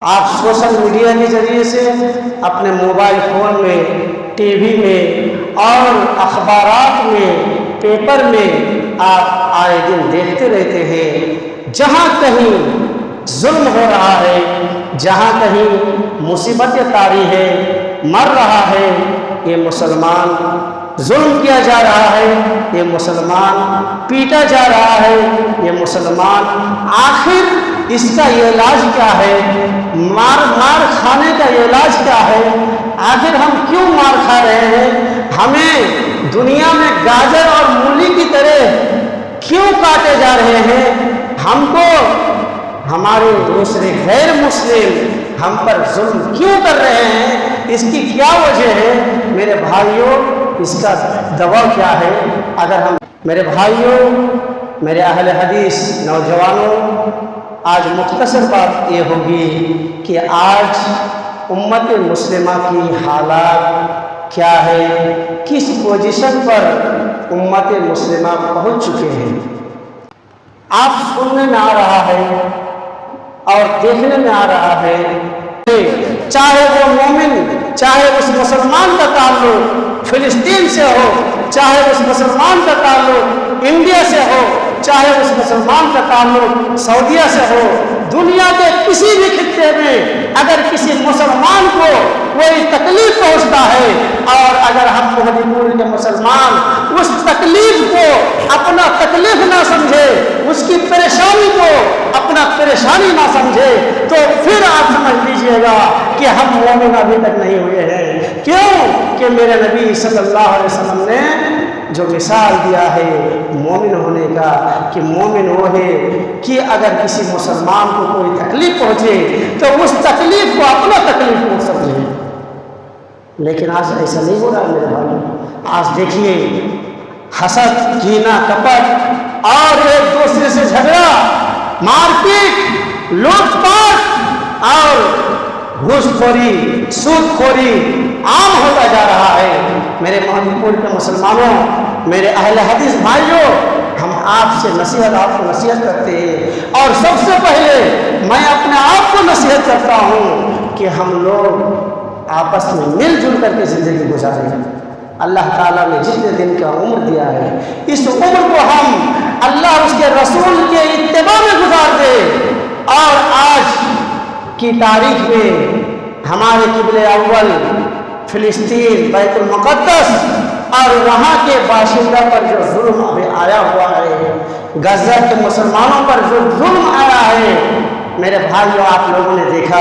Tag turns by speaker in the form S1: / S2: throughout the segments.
S1: آپ social media کے ذریعے سے اپنے موبائل فون میں، ٹی وی میں اور اخبارات میں، پیپر میں آپ آئے دن دیکھتے رہتے ہیں جہاں کہیں ظلم ہو رہا ہے، جہاں کہیں مصیبتیں طاری ہے، مر رہا ہے یہ مسلمان، ظلم کیا جا رہا ہے یہ مسلمان، پیٹا جا رہا ہے یہ مسلمان، آخر اس کا علاج کیا ہے؟ مار کھانے کا علاج کیا ہے؟ آخر ہم کیوں مار کھا رہے ہیں؟ ہمیں دنیا میں گاجر اور مولی کی طرح کیوں کاٹے جا رہے ہیں؟ ہم کو ہمارے دوسرے غیر مسلم ہم پر ظلم کیوں کر رہے ہیں؟ اس کی کیا وجہ ہے؟ میرے بھائیوں، اس کا دوا کیا ہے؟ اگر ہم میرے بھائیوں، میرے اہل حدیث نوجوانوں، آج مختصر بات یہ ہوگی کہ آج امت مسلمہ کی حالات کیا ہے، کس پوزیشن پر امت مسلمہ پہنچ چکے ہیں۔ آپ سننے میں آ رہا ہے اور دیکھنے میں آ رہا ہے، چاہے وہ مومن، چاہے اس مسلمان کا تعلق فلسطین سے ہو، چاہے اس مسلمان کا تعلق انڈیا سے ہو، چاہے اس مسلمان کا تعلق سعودیہ سے ہو، دنیا کے کسی بھی خطے میں اگر کسی مسلمان کو کوئی تکلیف پہنچتا ہے اور اگر ہم مہدی پور کے مسلمان اس تکلیف کو اپنا تکلیف نہ سمجھے، اس کی پریشانی کو اپنا پریشانی نہ سمجھے، تو پھر آپ سمجھ لیجئے گا کہ ہم مومن ابھی تک نہیں ہوئے ہیں۔ کیوں کہ میرے نبی صلی اللہ علیہ وسلم نے جو مثال دیا ہے مومن ہونے کا، کہ مومن وہ ہے کہ اگر کسی مسلمان کو کوئی تکلیف پہنچے تو اس تکلیف کو اپنا تکلیف کو سمجھے۔ لیکن آج ایسا نہیں ہو رہا میرے بھائی۔ آج دیکھیے حسد، کینہ، کپٹ اور ایک دوسرے سے جھگڑا، مار پیٹ، لوٹ پاٹ اور گھوس خوری، سود خوری عام ہوتا جا رہا ہے۔ میرے مہدی پور کے مسلمانوں، میرے اہل حدیث بھائیوں، ہم آپ سے نصیحت، آپ کو نصیحت کرتے ہیں، اور سب سے پہلے میں اپنے آپ کو نصیحت کرتا ہوں کہ ہم لوگ آپس میں مل جل کر کے زندگی گزاریں۔ اللہ تعالیٰ نے جتنے دن کا عمر دیا ہے، اس عمر کو ہم اللہ اور اس کے رسول کے اتباع میں گزار دیں، اور آج کی تاریخ میں ہمارے قبلہ اول فلسطین، بیت المقدس اور وہاں کے باشندہ پر جو ظلم ابھی آیا ہوا ہے، غزہ کے مسلمانوں پر جو ظلم آیا ہے، میرے بھائیوں آپ لوگوں نے دیکھا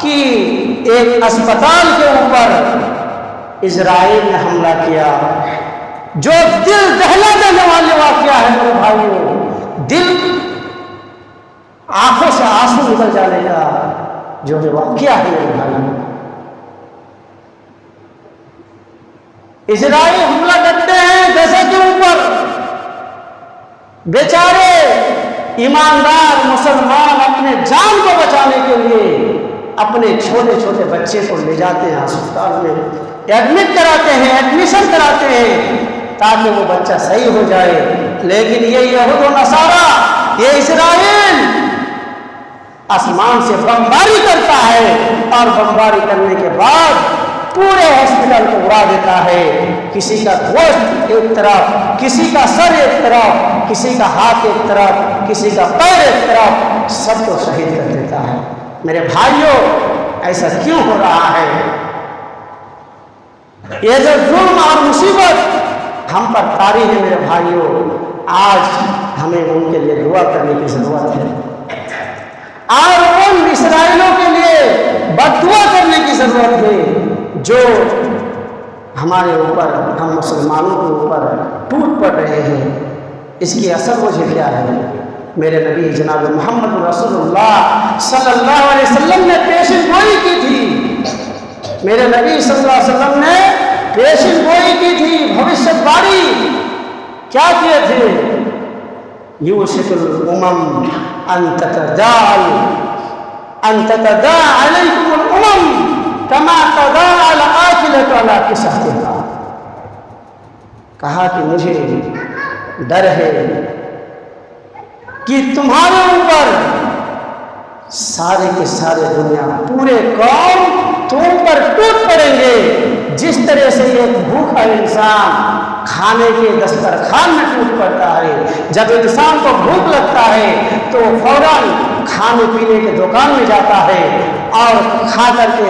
S1: کہ ایک اسپتال کے اوپر اسرائیل نے حملہ کیا، جو دل دہلا دینے والے واقعہ ہے میرے بھائیوں، دل آنکھوں سے آنسو نکل جانے کا جو واقعہ ہے میرے بھائیوں۔ اسرائیل حملہ کرتے ہیں غزہ کے اوپر، بیچارے ایماندار مسلمان اپنے جان کو بچانے کے لیے اپنے چھوٹے چھوٹے بچے کو لے جاتے ہیں ہسپتال میں، ایڈمٹ کراتے ہیں، ایڈمیشن کراتے ہیں تاکہ وہ بچہ صحیح ہو جائے۔ لیکن یہ یہود و نصارہ، یہ اسرائیل آسمان سے بمباری کرتا ہے، اور بمباری کرنے کے بعد پورے ہاسپٹل کو اڑا دیتا ہے۔ کسی کا گوشت ایک طرف، کسی کا سر ایک طرف، کسی کا ہاتھ ایک طرف، کسی کا پیر ایک طرف، سب کو شہید کر دیتا ہے۔ میرے بھائیوں، ایسا کیوں ہو رہا ہے؟ یہ جو ظلم اور مصیبت ہم پر طاری ہے میرے بھائیوں، آج ہمیں ان کے لیے دعا کرنے کی ضرورت ہے، اور ان اسرائیلیوں کے لیے بد دعا کرنے کی ضرورت ہے جو ہمارے اوپر، ہم مسلمانوں کے اوپر ٹوٹ پڑ رہے ہیں۔ اس کی اصل وجہ کیا ہے؟ میرے نبی جناب محمد رسول اللہ صلی اللہ علیہ وسلم نے پیشن گوئی کی تھی، میرے نبی صلی اللہ علیہ وسلم نے پیشن گوئی کی تھی، بھوشیہ باری کیا کیے تھے؟ یوشک الامم ان تتداعى علیکم الامم کما تداعى الآکلۃ علی کسافتہا۔ کہا کہ مجھے ڈر ہے کہ تمہارے اوپر سارے کے سارے دنیا پورے قوم تم پر ٹوٹ پڑیں گے، جس طرح سے ایک بھوکا انسان کھانے کے دسترخوان میں ٹوٹ پڑتا ہے۔ جب انسان کو بھوک لگتا ہے تو فوراً کھانے پینے کے دکان میں جاتا ہے اور کھا کر کے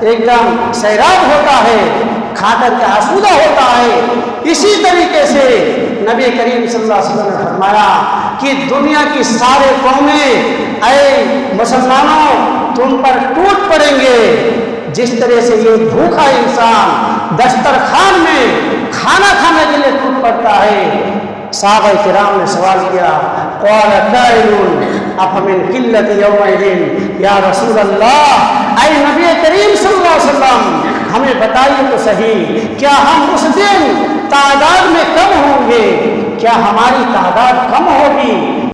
S1: ایک دم سیراب ہوتا ہے، کھا کر کے آسودہ ہوتا ہے۔ اسی طریقے سے نبی کریم صلی اللہ علیہ وسلم نے فرمایا کہ دنیا کی سارے قومیں اے مسلمانوں تم پر ٹوٹ پڑیں گے، جس طرح سے یہ بھوکا انسان دسترخوان میں کھانا کھانے کے لیے ٹوٹ پڑتا ہے۔ صحابہ کرام نے سوال کیا، قال قائل افمن قلت یومئذ یا رسول اللہ، اے نبی کریم صلی اللہ علیہ وسلم ہمیں بتائیے تو صحیح، کیا ہم اس دن تعداد میں کم ہوں گے؟ کیا ہماری تعداد کم ہوگی؟